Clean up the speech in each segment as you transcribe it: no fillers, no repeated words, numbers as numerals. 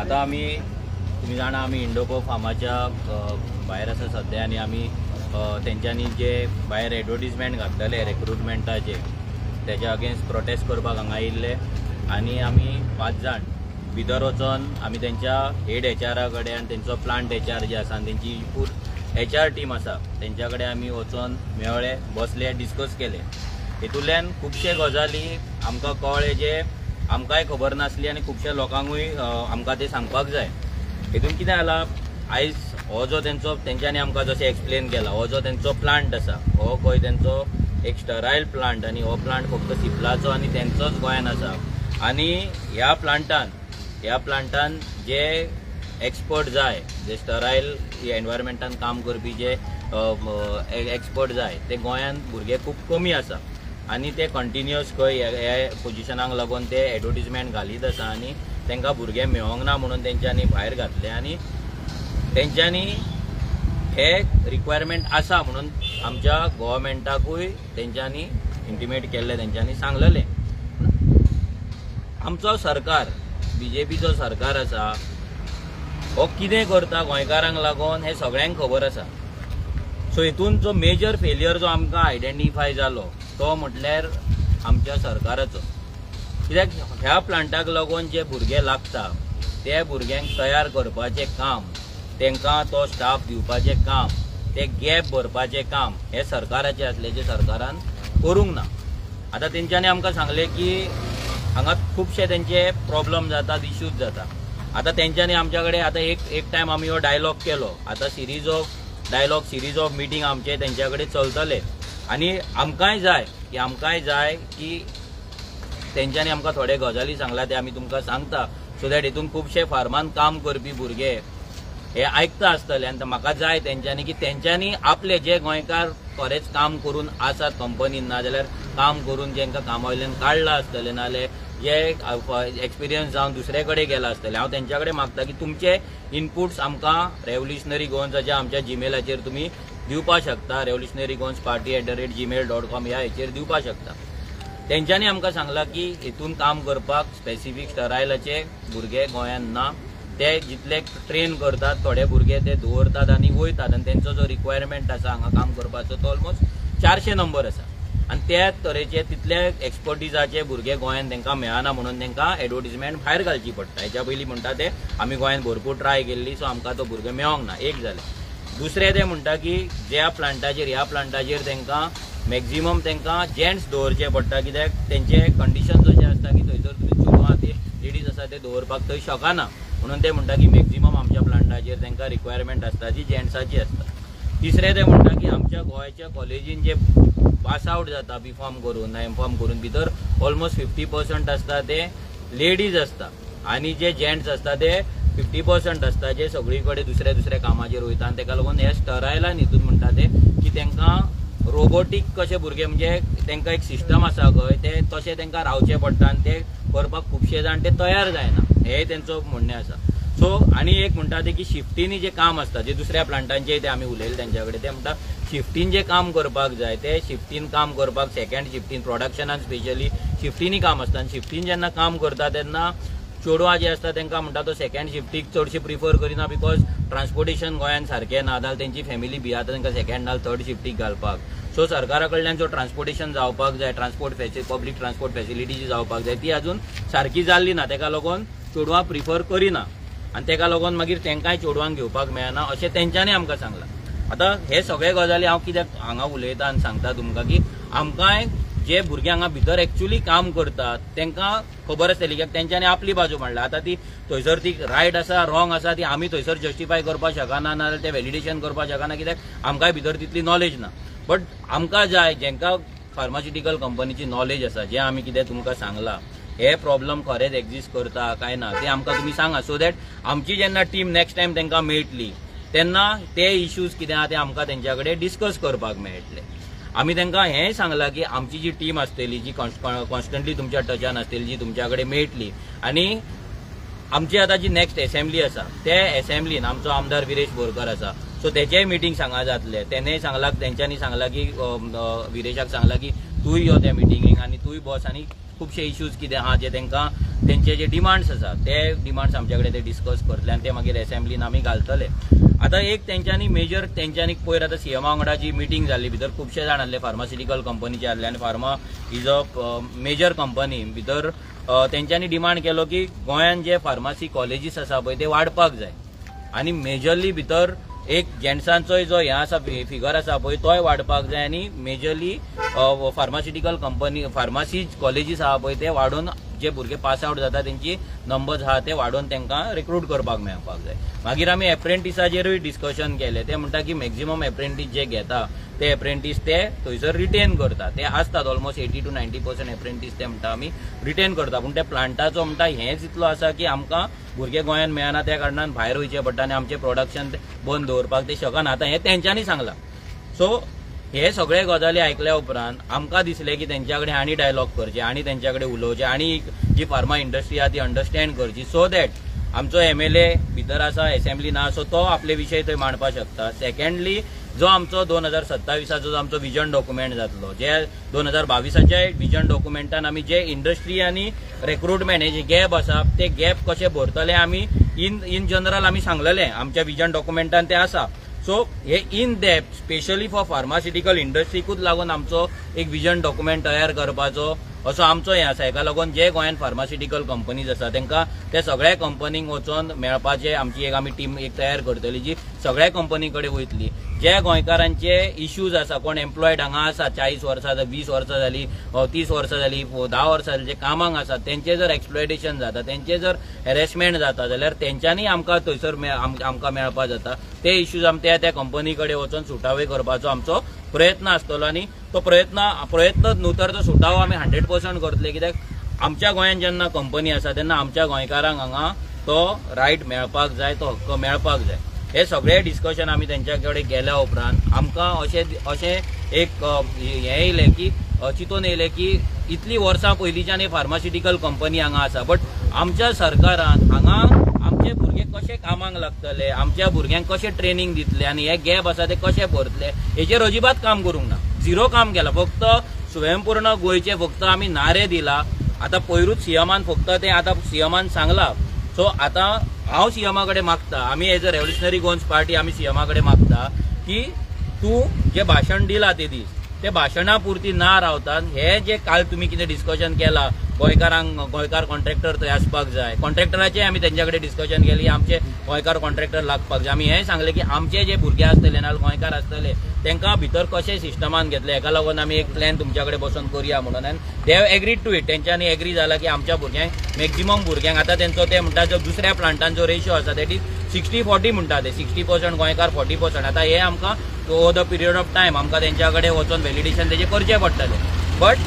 आता आम्ही तुम्ही जाणा आम्ही इंडोको फार्माच्या भायर आसा सध्या आनी आमी तेंच्यांनी जे भायर एडवर्टिजमेंट घातलेले रिक्रुटमेंटाचे त्याच्या अगेन्स्ट प्रोटेस्ट करपाक हांगा आयिल्ले आनी आमी 5 जाण भितर वचोन आमी तेंच्या हेड HR कडेन आनी तेंचो प्लांट HR जे आसा तेंची HR टीम आसा तेंच्या कडेन आमी वचोन मेळ्ळे बसले डिस्कस केले। हेतूंतल्यान खुबशे गजाली आमकां कळ्ळे जे आमकांय खबर नासली आनी खुबशे लोकांकूय आमकां ते सांगपाक जाय। हेतून कितें जालां आयज हो जो तेंच्यांनी आमकां जशें एक्सप्लेन केला हो जो तेंचो प्लांट आसा हो खंय तेंचो एक स्टरायल प्लांट आनी हो प्लांट फक्त सिप्लाचो आनी तेंचोच गोंयान आसा आनी ह्या प्लांटान जे एक्सपर्ट जाय जे स्टरायल एनवायरमेंटान काम करपी जे एक्सपर्ट जाय ते गोंयान भुरगे खूब कमी आसा आनी ते कंटिन्युअस खंय हे पोजिशनाक लागून ते एडवर्टिजमेंट घालीत आसा आनी तांकां भुरगे मेळोंक ना म्हणून तेंच्यांनी भायर घातले आनी तेंच्यांनी हे रिक्वायरमेंट आसा म्हणून आमच्या गव्हर्मेंटाकूय तेंच्यांनी इंटिमेट केल्लें तेंच्यांनी सांगलेलें। आमचो सरकार BJPचो सरकार आसा हो कितें करता गोंयकारांक लागून हे सगळ्यांक खबर आसा। सो हितून जो मेजर फेलियर जो आमकां आयडेंटिफाय जालो तो म्हटल्यार आमच्या सरकाराचो। कित्याक ह्या प्लांटाक लागून जे भुरगे लागता ते भुरग्यांक तयार करपाचें काम तेंकां तो स्टाफ दिवपाचें काम ते गॅप भरपाचें काम हे सरकाराचें आसलें जे सरकारान करूंक ना। आतां तेंच्यांनी आमकां सांगलें की हांगा खुबशे तेंचे प्रॉब्लम जातात इश्यूज जाता। आतां तेंच्यांनी आमच्या कडेन आतां एक टायम आमी हो डायलॉग केलो आतां सिरीज ऑफ मिटींग आमचे तेंच्या कडेन चलतले आनी आमकांय जाय की तेंच्यांनी आमकां थोडे गजाली सांगला ते आमी तुमकां सांगता सो दॅट हितून खुबशे फार्मान काम करपी भुरगे हे आयकता आसतले आनी म्हाका जाय तेंच्यांनी की तेंच्यांनी आपले जे गोंयकार खरेंच काम करून आसात कंपनीन ना जाल्यार काम करून जेंकां कामा वयल्यान काडला आसतले नाजाल्यार जे एक्सपिरियन्स जावन दुसरे कडेन गेला आसतले हांव तेंच्या कडेन मागता की तुमचे इनपुट्स आमकां रेवल्युशनरी गोवन्साच्या आमच्या जीमेलाचेर तुमी दिवपाक शकता revolutionarygoansparty@gmail.com ह्या हेचेर दिवपाक शकता। तेंच्यांनी आमकां सांगलां की हितून काम करपाक स्पेसिफीक स्टरायलाचे भुरगे गोंयान ना ते जितले ट्रेन करतात थोडे भुरगे ते दवरतात आनी वयतात आनी तेंचो जो रिक्वायरमेंट आसा हांगा काम करपाचो तो ऑलमोस्ट 400 नंबर आसा आनी त्याच तरेचे तितले एक्सपर्टिजाचे भुरगे गोंयान तेंकां मेळना म्हणून तेंकां एडवर्टिजमेंट भायर घालची पडटा। हेच्या पयलीं म्हणटा ते आमी गोंयान भरपूर ट्राय केल्ली सो आमकां तो भुरगे मेळोंक ना एक जालें। दुसरें ते म्हणटा की ह्या प्लांटाचेर तेंकां मॅक्झिमम तेंकां जेंट्स दवरचे पडटा कित्याक तेंचे कंडिशन्स अशें आसता की थंयसर तुमी चेडवां ते लेडीज आसा ते दवरपाक थंय शकना म्हणून ते म्हणटा की मॅक्झिमम आमच्या प्लांटाचेर तेंकां रिक्वायरमेंट आसता जी जेंट्साची आसता। तिसरें ते म्हणटा की आमच्या गोंयच्या कॉलेजीन जे पास आउट जाता B.Pharm करून M.Pharm करून भितर ऑलमोस्ट 50% आसता ते लेडीज आसता आनी जे जेंट्स आसता ते 50% आसता जे सगळी कडेन दुसऱ्या कामाचेर वयता आनी ताका लागून हे स्टरायलान हितून म्हणटा ते की तेंकां रोबोटीक कशे भुरगे म्हणजे तेंकां एक सिस्टम आसा खंय ते तशें तेंकां रावचें पडटा आनी ते करपाक खुबशे जाण ते तयार जायना हे तेंचो म्हणणें आसा। सो आनी एक म्हणटा ते की शिफ्टीनी जे काम आसता जे दुसऱ्या प्लांटांचे ते आमी उलयले तेंच्या कडेन ते म्हणटा शिफ्टीन जे काम करपाक जाय ते शिफ्टीन काम करपाक सेकंड शिफ्टीन प्रोडक्शनान स्पेशली शिफ्टीनी काम आसता आनी शिफ्टीन जेन्ना काम करता तेन्ना चेडवां जे आसता तेंकां म्हणटा तो सेकंड शिफ्टीक चडशे प्रिफर करिना बिकॉज ट्रान्सपोर्टेशन गोंयान सारकें ना जाल्यार तेंची फॅमिली भियाता तेंकां सेकंड नाजाल्यार थर्ड शिफ्टीक घालपाक। सो सरकारा कडल्यान जो ट्रान्सपोर्टेशन जावपाक जाय पब्लीक ट्रान्सपोर्ट फॅसिलिटी जी जावपाक जाय ती अजून सारकी जाल्ली ना तेका लागून चेडवां प्रिफर करिना आनी तेका लागून मागीर तेंकांय चेडवांक घेवपाक मेळना अशें तेंच्यांनी आमकां सांगलां। आतां हे सगळे गजाली हांव कित्याक हांगा उलयता आनी सांगता तुमकां की आमकांय जे भुरगे हांगा भितर एक्चुअली काम करतात तेंकां खबर आसतली कित्याक तेंच्यांनी आपली बाजू मांडला। आतां ती थंयसर ती रायट आसा रॉंग आसा ती आमी थंयसर जस्टिफाय करपाक शकना नाजाल्यार ते व्हॅलिडेशन करपाक शकना कित्याक आमकांय भितर तितली नॉलेज ना। बट आमकां जाय जेंकां फार्मास्युटिकल कंपनीची नॉलेज आसा जे आमी कितें तुमकां सांगलां हे प्रॉब्लम खरेंच एक्झिस्ट करता काय ना ते आमकां तुमी सांगा सो दॅट आमची जेन्ना टीम नेक्स्ट टायम तेंकां मेळटली तेन्ना ते इश्यूज कितें आहा ते आमकां तेंच्या कडेन डिस्कस करपाक मेळटले। आमी तांकां हेंय सांगलां की आमची जी टीम आसतली जी कॉन्स्टंटली तुमच्या टचान आसतली जी तुमच्या कडेन मेळटली आनी आमची आतां जी नेक्स्ट असेंब्ली आसा ते असेंब्लीन आमचो आमदार विरेश बोरकर आसा सो तेचेय मिटींग सांगा जातले तेणेय सांगलां तेंच्यांनी सांगलां की विरेशाक सांगलां की तूंय यो त्या मिटिंगेक आनी तूंय बस आनी खुबशे इश्यूज कितें आहा जे तांकां तेंचे जे डिमांड्स आसा ते डिमांड्स आमचे कडेन ते डिस्कस करतले आनी ते मागीर असेंब्लीन आमी घालतले। आता एक तेंच्यांनी मेजर तेंच्यांनी पयर आतां सीएमा वांगडा जी मिटींग जाल्ली भितर खुबशे जाण आसले फार्मास्युटिकल कंपनीचे आसले आनी pharma is a major company भितर तेंच्यांनी डिमांड केलो की गोंयान जे फार्मासी कॉलेजीस आसा पळय ते वाडपाक जाय आनी मेजरली भितर एक जेंट्सांचो जो हें आसा फिगर आसा पळय तोय वाडपाक जाय आनी majorly pharmaceutical company pharmacy colleges आहा पळय ते वाडोवन जे भुरगे पास आउट जाता तेंची नंबर्स आहा ते वाडोवन तांकां रिक्रूट करपाक मेळपाक जाय। मागीर आमी एप्रेंटिसाचेरूय डिस्कशन केलें। ते म्हणटा की मॅक्झिमम एप्रेंटीस जे घेता ते एप्रेंटीस ते थंयसर रिटेन करता, ते आसतात ऑलमोस्ट 80 to 90% एप्रेंटीस ते म्हणटा आमी रिटेन करता। पूण ते प्लांटाचो म्हणटा हेंच इतलो आसा की आमकां भुरगे गोंयान मेळना त्या कारणान भायर वयचें पडटा आनी आमचें प्रोडक्शन बंद दवरपाक ते शकना। आतां हें तेंच्यांनी सांगलां। सो हे सगळे गजाली आयकल्या उपरांत आमकां दिसलें की तेंच्या कडेन आनी डायलॉग करचे आनी तेंच्या कडेन उलोवचें आनी जी फार्मा इंडस्ट्री आहा ती अंडरस्टँड करची सो दॅट आमचो MLA भितर आसा असेंब्लीन आहा सो तो आपले विशय थंय मांडपाक शकता। सेकंडली जो आमचो 2027 जो आमचो विजन डॉक्युमेंट जातलो जे 2022च्या विजन डॉक्युमेंटान आमी जे इंडस्ट्री आनी रिक्रुटमेंट हे जे गॅप आसा ते गॅप कशे भरतले आमी इन जनरल आमी सांगलेले आमच्या विजन डॉक्युमेंटान ते आसा। सो हे in depth specially for pharmaceutical इंडस्ट्रीकूच लागून आमचो एक विजन डॉक्युमेंट तयार करपाचो असो आमचो हें आसा। हेका लागून जे गोंयान फार्मास्युटिकल कंपनीज आसा तांकां त्या सगळ्या कंपनींक वचून मेळपाचे आमची एक आमी टीम एक तयार करतली जी सगळ्या कंपनी कडेन वयतली। जे गोंयकारांचे इश्यूज आसा कोण एम्प्लॉयड हांगा आसा 40 वर्सां 20 वर्सां जाली 30 वर्सां जाली 10 वर्सां जाली जे कामांक आसा तेंचे जर एक्सप्लॉयटेशन जाता तेंचे जर हॅरेसमेंट जाता जाल्यार तेंच्यांनी आमकां थंयसर आमकां मेळपा जाता ते इश्यूज आमी त्या कंपनी कडेन वचून सुटावे करपाचो आमचो प्रयत्न आसतलो आनी तो प्रयत्न न्हू तर तो सुटावो आमी 100% करतले कित्याक आमच्या गोंयान जेन्ना कंपनी आसा तेन्ना आमच्या गोंयकारांक हांगा तो रायट मेळपाक जाय तो हक्क मेळपाक जाय। हे सगळे डिस्कशन आमी तेंच्या कडेन केल्या उपरांत आमकां अशें एक हें येयलें की चिंतून येयलें की इतली वर्सां पयलींच्यान हे फार्मास्युटिकल कंपनी हांगा आसा बट आमच्या सरकारान हांगा आमचे भुरगे कशे कामाक लागतले आमच्या भुरग्यांक कशें ट्रेनिंग दितले आनी हे गॅप आसा ते कशे भरतले हेचेर अजिबात काम करूंक ना। झिरो काम केला फक्त स्वयंपूर्ण गोंयचे फक्त आमी नारे दिला। आतां पयरूच सीएमान फक्त ते आतां सीएमान सांगला सो आतां हांव सीएमा कडेन मागता आमी एज अ रेव्होल्युशनरी गोन्स पार्टी आमी सीएमा कडेन मागता की तूं जे भाशण दिला ते दीस ते भाशणा पुरती ना रावतात हे जे काल तुमी कितें डिस्कशन केला गोंयकार कॉन्ट्रॅक्टर थंय आसपाक जाय कॉन्ट्रॅक्टराचें आमी तेंच्या कडेन डिस्कशन केली आमचे गोंयकार कॉन्ट्रॅक्टर लागपाक जाय। आमी हें सांगलें की आमचे जे भुरगे आसतले नाजाल्यार गोंयकार आसतले तांकां भितर कशें सिस्टमान घेतले हेका लागून आमी एक प्लॅन तुमच्या कडेन बसून करुया म्हणून आनी they have agreed to it. तेंच्यांनी एग्री जाला की आमच्या भुरग्यांक मॅक्झिमम भुरग्यांक आतां तेंचो ते म्हणटा जो दुसऱ्या प्लांटांचो रेशियो आसा दॅट इज 60-40 म्हणटा ते 60% गोंयकार 40%। आतां हे आमकां over the period of time आमकां तेंच्या कडेन वचून व्हॅलिडेशन तेजें करचें पडटलें बट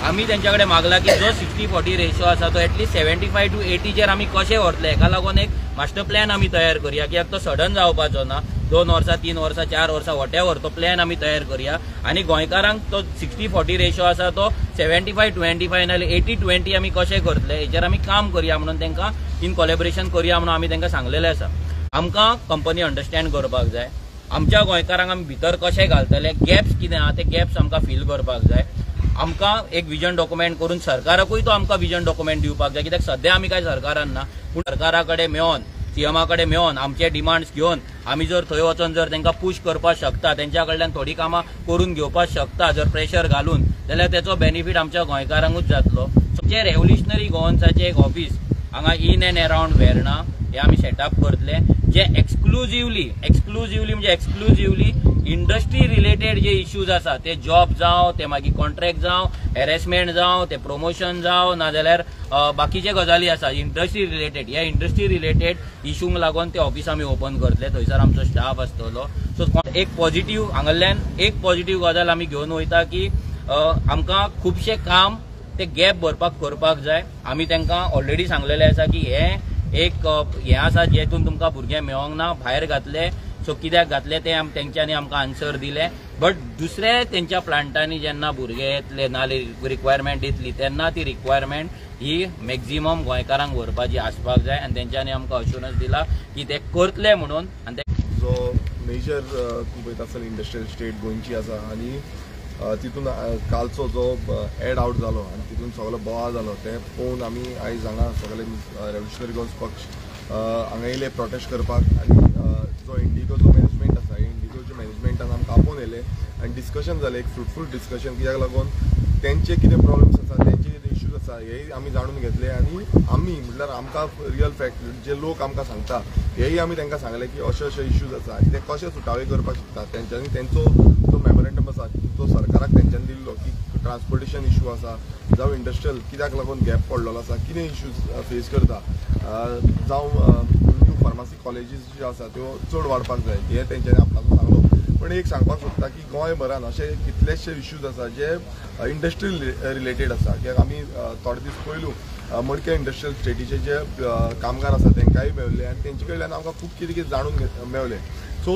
आमी तेंच्या कडेन मागला की जो 60-40 रेशियो आसा तो एटलीस्ट 75 to 80 आमी कशें व्हरतले हेका लागून एक मास्टर प्लॅन आमी तयार करया कित्याक तो सडन जावपाचो ना 2 वर्सां 3 वर्सां 4 वर्सां वॉटेवर तो प्लॅन आमी तयार करया आनी गोंयकारांक तो 60-40 रेशियो आसा तो 75-25 नाजाल्यार 80-20 आमी कशें करतले हेचेर आमी काम करया म्हणून तांकां इन कोलॅबोरेशन करया म्हणून आमी तांकां सांगलेलें आसा। आमकां कंपनी अंडरस्टँड करपाक जाय आमच्या गोंयकारांक आमी भितर कशें घालतले गॅप्स कितें आहा ते गॅप्स आमकां फील करपाक जाय। आमकां एक विजन डॉक्युमेंट करून सरकाराकूय तो आमकां विजन डॉक्युमेंट दिवपाक जाय कित्याक सद्या आमी काय सरकारान ना पूण सरकारा कडेन मेळोन सीएमा कडेन मेळोन आमचे डिमांड्स घेवन आमी जर थंय वचोन जर तांकां पुश करपाक शकता तेंच्या कडल्यान थोडी कामां करून घेवपाक शकता जर प्रेशर घालून जाल्यार तेचो बेनिफीट आमच्या गोंयकारांकूच जातलो। जे रेव्होल्युशनरी गोवन्साचें एक ऑफिस हांगा इन एंड अराउंड वेर्णा हे आमी सेटअप करतले जे एक्सक्लुझिवली म्हणजे एक्सक्लुझिवली इंडस्ट्री रिलेटेड जे इश्यूज आसा ते जॉब जावं ते मागीर कॉन्ट्रॅक्ट जावं हॅरेसमेंट जावं ते प्रमोशन जावं नाजाल्यार बाकीचे गजाली आसा इंडस्ट्री रिलेटेड ह्या इंडस्ट्री रिलेटेड इश्यूंक लागून ते ऑफिस आमी ओपन करतले थंयसर आमचो स्टाफ आसतलो। सो एक पॉझिटिव्ह हांगाल्यान एक पॉझिटिव्ह गजाल आमी घेवन वयता की आमकां खुबशे काम ते गॅप भरपाक करपाक जाय। आमी तांकां ऑलरेडी सांगलेलें आसा की हें आसा जेतून तुमकां भुरगे मेळोंक ना भायर घातले सो कित्याक घातले ते तेंच्यांनी आमकां आन्सर दिले बट दुसरे तेंच्या प्लांटांनी जेन्ना भुरगे येतले नाल्यार रिक्वायरमेंट येतली तेन्ना ती रिक्वायरमेंट ही मॅक्झिमम गोंयकारांक व्हरपाची आसपाक जाय आनी तेंच्यांनी आमकां अश्युरन्स दिला की ते करतले म्हणून। आनी जो मेजर खूब आसतली इंडस्ट्रियल स्टेट गोंयची आसा आनी तितून कालचो जो एड आउट जालो आनी तितून सगळो बोवाळ जालो ते पळोवन आमी आयज हांगा सगळे रेव्होल्युशनरी गर्ल्स पक्ष हांगा येयले प्रोटेस्ट करपाक आनी जो इंडिगोचो मॅनेजमेंट आसा इंडिगोच्या मॅनेजमेंटान आमकां आपोवन येयले आनी डिस्कशन जालें एक फ्रुटफूल डिस्कशन कित्याक लागून तेंचे कितें प्रॉब्लम्स आसा तेंचे कितें इश्यूज आसा हेय आमी जाणून घेतले आनी आमी म्हटल्यार आमकां रियल फॅक्ट जे लोक आमकां सांगता हेय आमी तांकां सांगले की अशे अशे इश्यूज आसा आनी ते कशे सुटावे करपाक शकता तेंच्यांनी तेंचो जो मेमोरेंडम आसा तो सरकाराक तेंच्यांनी दिल्लो की ट्रान्सपोर्टेशन इश्यू आसा जावं इंडस्ट्रियल कित्याक लागून गॅप पडलेलो आसा कितें इश्यूज फेस करता जावं न्यू फार्मासी कॉलेजीस ज्यो आसा त्यो चड वाडपाक जाय हे तेंच्यांनी आपणाचो सांगलो पण एक सांगपाक सोदता की गोंयभरान अशे कितलेशे इश्यूज आसा जे इंडस्ट्रियल रिलेटेड आसा कित्याक आमी थोडे दीस पयलू मडके इंडस्ट्रियल स्टेटीचे जे कामगार आसा तांकांय मेळ्ळे आनी तेंचे कडल्यान आमकां खूब कितें कितें जाणून मेळ्ळें सो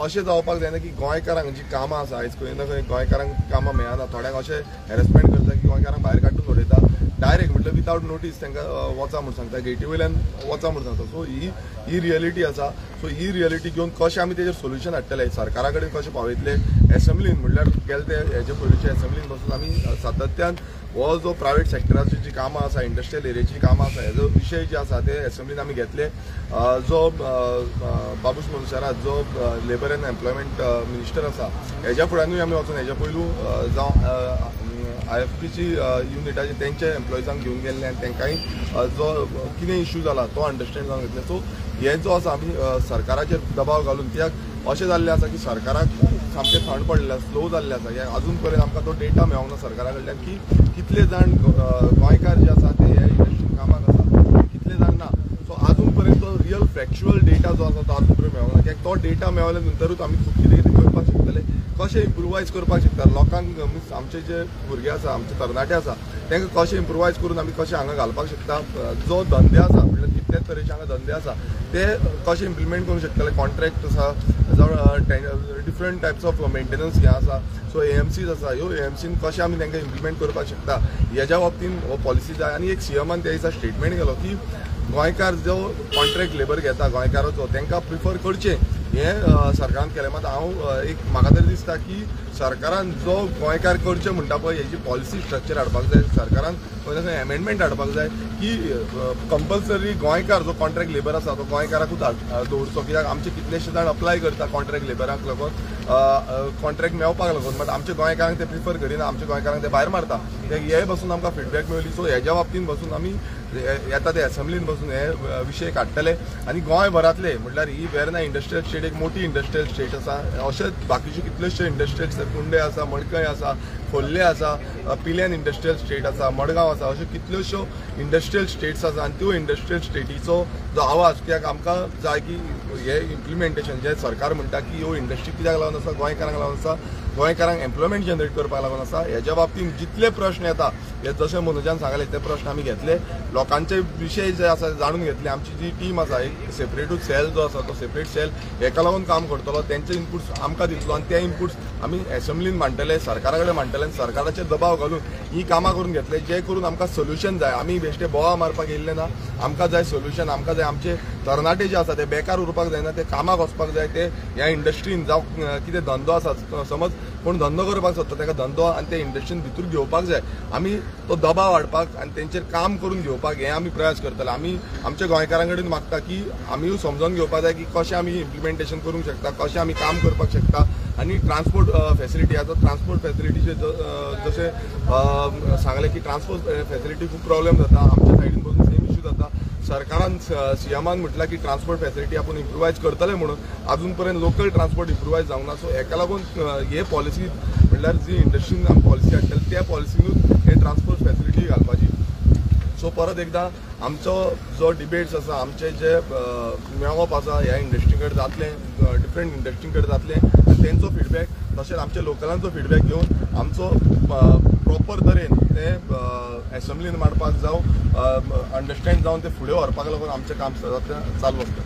अशें जावपाक जायना की गोंयकारांक जी कामां आसा आयज खंय ना खंय गोंयकारांक कामां मेळना थोड्यांक अशें हॅरेसमेंट करता की गोंयकारांक भायर काडून उडयता डायरेक्ट म्हटल्यार विथआउट नोटीस तांकां वचा म्हूण सांगता गेटी वयल्यान वचा म्हूण सांगता सो ही रियलिटी आसा सो ही रियलिटी घेवन कशें आमी तेजेर सोल्युशन हाडटले सरकारा कडेन कशें पावयतले एसेंब्लीन म्हटल्यार गेले ते हेजे पयलींचे एसेंब्लीन बसून आमी सातत्यान हो जो प्रायवेट सेक्टराची जी कामां आसा इंडस्ट्रियल एरियाची कामां आसा हेजो विशय जे आसा ते एसेंब्लीन आमी घेतले जो बाबूश मनशारा जो लेबर एंड एम्प्लॉयमेंट मिनिस्टर आसा हेज्या फुड्यानूय आमी वचून हेज्या पयलू जावं IFPची युनिटाचे तेंचे एम्प्लॉयजांक घेवन गेल्ले आनी तांकांय जो कितें इश्यू जाला तो अंडरस्टँड जावन घेतले सो हे जो आसा आमी सरकाराचेर दबाव घालून कित्याक अशें जाल्लें आसा की सरकाराक सामकें थंड पडलें स्लो जाल्लें आसा कित्याक अजून पर्यंत आमकां तो डेटा मेळोंक ना सरकारा कडल्यान की कितले जाण गोंयकार जे आसा ते ह्या इंडस्ट्रीन कामाक आसा कितले जाण ना सो अजून पर्यंत तो रियल फॅक्च्युअल डेटा जो आसा तो अजून पर्यंत मेळोंक ना कित्याक तो डेटा मेळ्ळे नंतरूच आमी खूब कितें कितें करपाक शकतले कशें इम्प्रुवायज करपाक शकता लोकांक मीन्स आमचे जे भुरगे आसा आमचे तरणाटे आसा तांकां कशें इम्प्रुवायज करून आमी कशें हांगा घालपाक शकता जो धंदे आसा म्हटल्यार कितलेच तरेचे हांगा धंदे आसा ते कशें इम्प्लिमेंट करूंक शकतले कॉन्ट्रॅक्ट आसा जावं डिफरंट टायप्स ऑफ मेंटेनन्स हें आसा सो AMCs आसा ह्यो AMCन कशें आमी तांकां इम्प्लिमेंट करपाक शकता हेज्या बाबतीन हो पॉलिसी जाय आनी एक CMन त्या दिसा स्टेटमेंट केलो की गोंयकार जो कॉन्ट्रॅक्ट लेबर घेता गोंयकाराचो तांकां प्रिफर करचें हें सरकारान केलें मात हांव एक म्हाका तरी दिसता की सरकारान जो गोंयकार करचें म्हणटा पळय हेजी पॉलिसी स्ट्रक्चर हाडपाक जाय सरकारान खंय ना खंय एमेंडमेंट हाडपाक जाय की कंपल्सरी गोंयकार जो कॉन्ट्रॅक्ट लेबर आसा तो गोंयकाराकूच दवरचो कित्याक आमचे कितलेशे जाण अप्लाय करता कॉन्ट्रॅक्ट लेबराक लागून कॉन्ट्रॅक्ट मेळपाक लागून बट आमच्या गोंयकारांक ते प्रिफर करिना आमच्या गोंयकारांक ते भायर मारता कित्याक हे बसून आमकां फिडबॅक मेळ्ळी सो हेज्या बाबतीन बसून आमी येता ते एसेंब्लीन बसून हे विशय काडटले आनी गोंयभरांतले म्हटल्यार ही वेर्ना इंडस्ट्रियल स्टेट एक मोठी इंडस्ट्रियल स्टेट आसा अशेंच बाकीचे कितलेशे इंडस्ट्रियल कुंडे आसा मडकय आसा खोर्ले आसा पिलेन इंडस्ट्रियल स्टेट आसा मडगांव आसा अश्यो कितल्योश्यो इंडस्ट्रियल स्टेट्स आसा आनी त्यो इंडस्ट्रियल स्टेटीचो जो आवाज कित्याक आमकां जाय की हे इम्प्लिमेंटेशन जे सरकार म्हणटा की ह्यो इंडस्ट्री कित्याक लागून आसा गोंयकारांक लागून आसा गोंयकारांक एम्प्लॉयमेंट जनरेट करपाक लागून आसा हेज्या बाबतीन जितले प्रश्न येता हे जशें मनोजान सांगले ते प्रश्न आमी घेतले लोकांचे विशय जे आसा जाणून घेतले आमची जी टीम आसा एक सेपरेटूच सेल जो आसा तो सेपरेट सेल हेका लागून काम करतलो तेंचे इनपुट्स आमकां दितलो आनी ते इनपुट्स आमी एसेंब्लीन मांडटले सरकारा कडेन मांडटले आनी सरकाराचेर दबाव घालून ही कामां करून घेतले जे करून आमकां सोल्युशन जाय आमी बेश्टे बोवा मारपाक येयल्ले ना आमकां जाय सोल्युशन आमकां जाय आमचे तरणाटे जे आसा ते बेकार उरपाक जायना ते कामाक वचपाक जाय ते ह्या इंडस्ट्रीन जावं कितें धंदो आसा समज कोण धंदो करपाक सोदता ताका धंदो आनी ते इंडस्ट्रीन भितर घेवपाक जाय आमी तो दबाव हाडपाक आनी तेंचेर काम करून घेवपाक हे आमी प्रयास करतले आमी आमच्या गोंयकारां कडेन मागता की आमीय समजून घेवपाक जाय की कशें आमी इम्प्लिमेंटेशन करूंक शकता कशें आमी काम करपाक शकता आनी ट्रान्सपोर्ट फेसिलिटी आसा ट्रान्सपोर्ट फेसिलिटीचे जशें सांगलें की ट्रान्सपोर्ट फेसिलिटी खूब प्रॉब्लेम जाता आमच्या सायडीन बसून सेम इश्यू जाता सरकारान CMन म्हटलां की ट्रान्सपोर्ट फेसिलिटी आपूण इम्प्रुवायज करतले म्हणून अजून पर्यंत लोकल ट्रान्सपोर्ट इम्प्रुवायज जावंक ना सो हेका लागून हे पॉलिसी म्हटल्यार जी इंडस्ट्रीन आमी पॉलिसी हाडटली त्या पॉलिसीनूच हे ट्रान्सपोर्ट फेसिलिटी घालपाची सो परत एकदां आमचो जो डिबेट्स आसा आमचे जे मेळप आसा ह्या इंडस्ट्री कडेन जातले डिफरंट इंडस्ट्री कडेन जातले आनी तेंचो फिडबॅक तशेंच आमच्या लोकलांचो फिडबॅक घेवन आमचो प्रॉपर तरेन ते एसेंब्लीन मांडपाक जावं अंडरस्टँड जावन ते फुडें व्हरपाक लागून आमचें काम चालू आसता